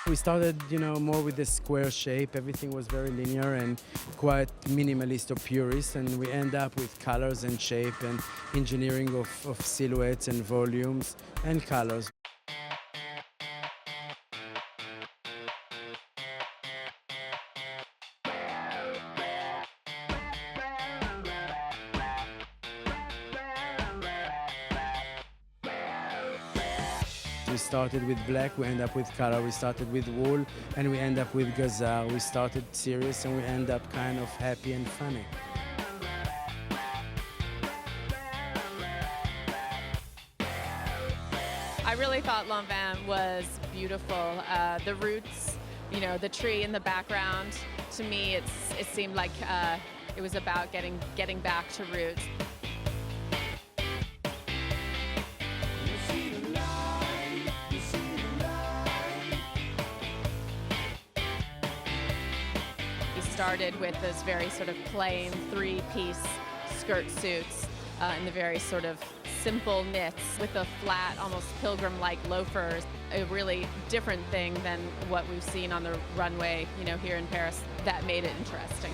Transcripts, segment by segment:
We started, more with the square shape. Everything was very linear and quite minimalist or purist, and we end up with colors and shape and engineering of silhouettes and volumes and colors. We started with black, we end up with color. We started with wool, and we end up with gazelle. We started serious, and we end up kind of happy and funny. I really thought Lanvin was beautiful. The roots, the tree in the background. To me, it seemed like it was about getting back to roots. Started with those very sort of plain three-piece skirt suits and the very sort of simple knits with the flat, almost pilgrim-like loafers. A really different thing than what we've seen on the runway, here in Paris. That made it interesting.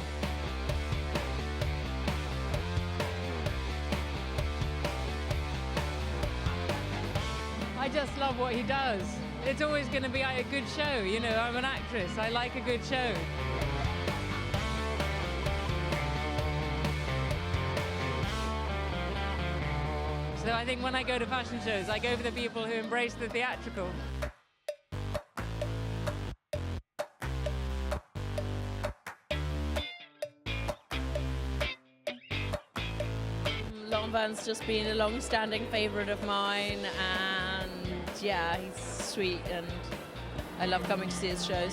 I just love what he does. It's always going to be a good show, I'm an actress. I like a good show. So I think when I go to fashion shows, I go for the people who embrace the theatrical. Lanvin's just been a long-standing favourite of mine, and yeah, he's sweet and I love coming to see his shows.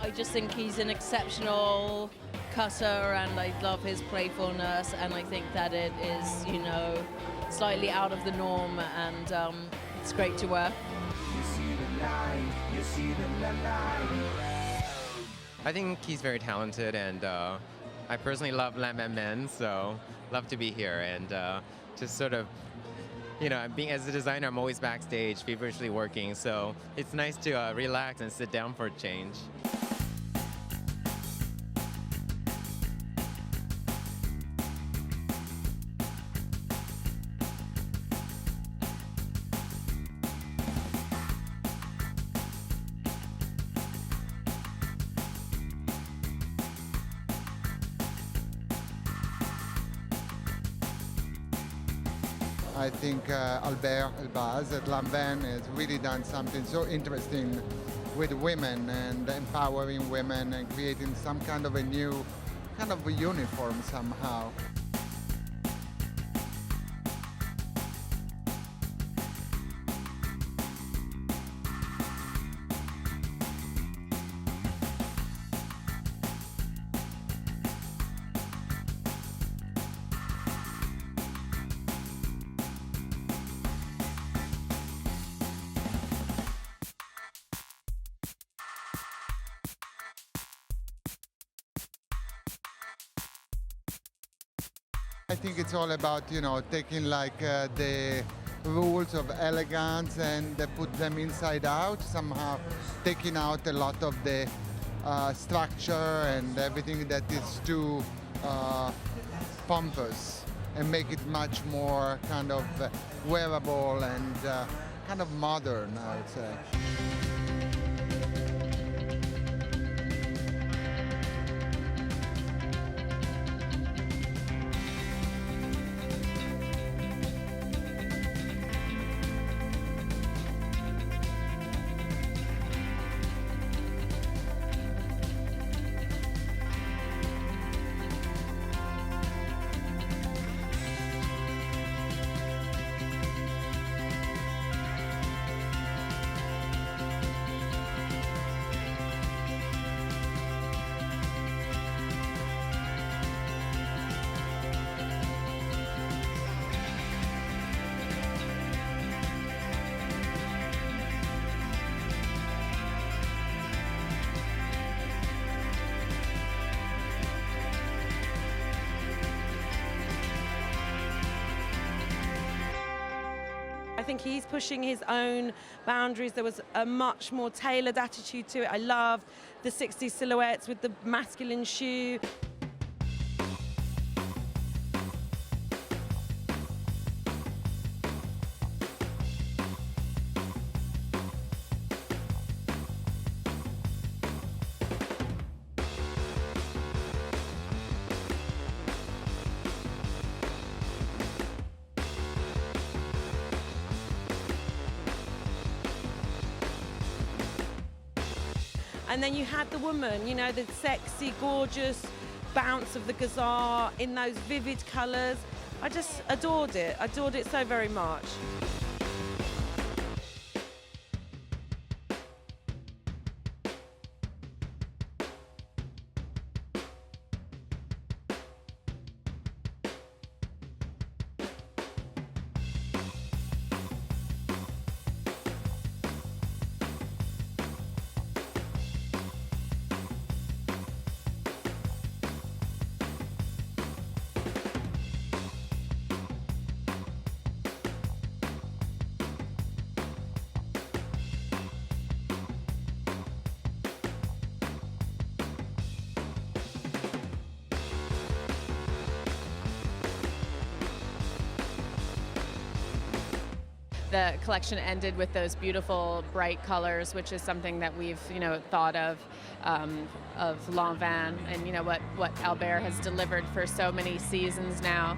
I just think he's an exceptional cutter, and I love his playfulness, and I think that it is, slightly out of the norm, and it's great to wear. I think he's very talented, and I personally love Lanvin men, so love to be here and just sort of, being as a designer, I'm always backstage, feverishly working, so it's nice to relax and sit down for a change. I think Alber, Elbaz at Lanvin has really done something so interesting with women and empowering women and creating some kind of a new kind of a uniform somehow. I think it's all about, taking like the rules of elegance and put them inside out, somehow taking out a lot of the structure and everything that is too pompous, and make it much more kind of wearable and kind of modern, I would say. think he's pushing his own boundaries. There was a much more tailored attitude to it. I loved the 60s silhouettes with the masculine shoe. And then you had the woman, you know, the sexy, gorgeous bounce of the gazelle in those vivid colours. I just adored it so very much. The collection ended with those beautiful bright colors, which is something that we've, thought of Lanvin and what Alber has delivered for so many seasons now.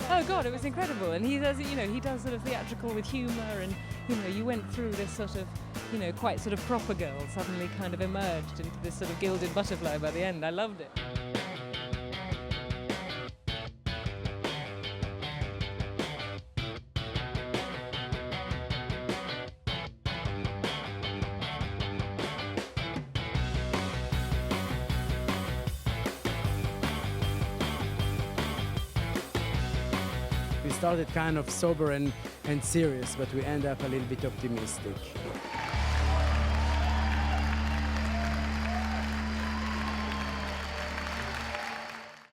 Oh God, it was incredible. And he does, he does sort of theatrical with humour, and you went through this sort of, quite sort of proper girl suddenly kind of emerged into this sort of gilded butterfly by the end. I loved it. We started kind of sober and serious, but we end up a little bit optimistic.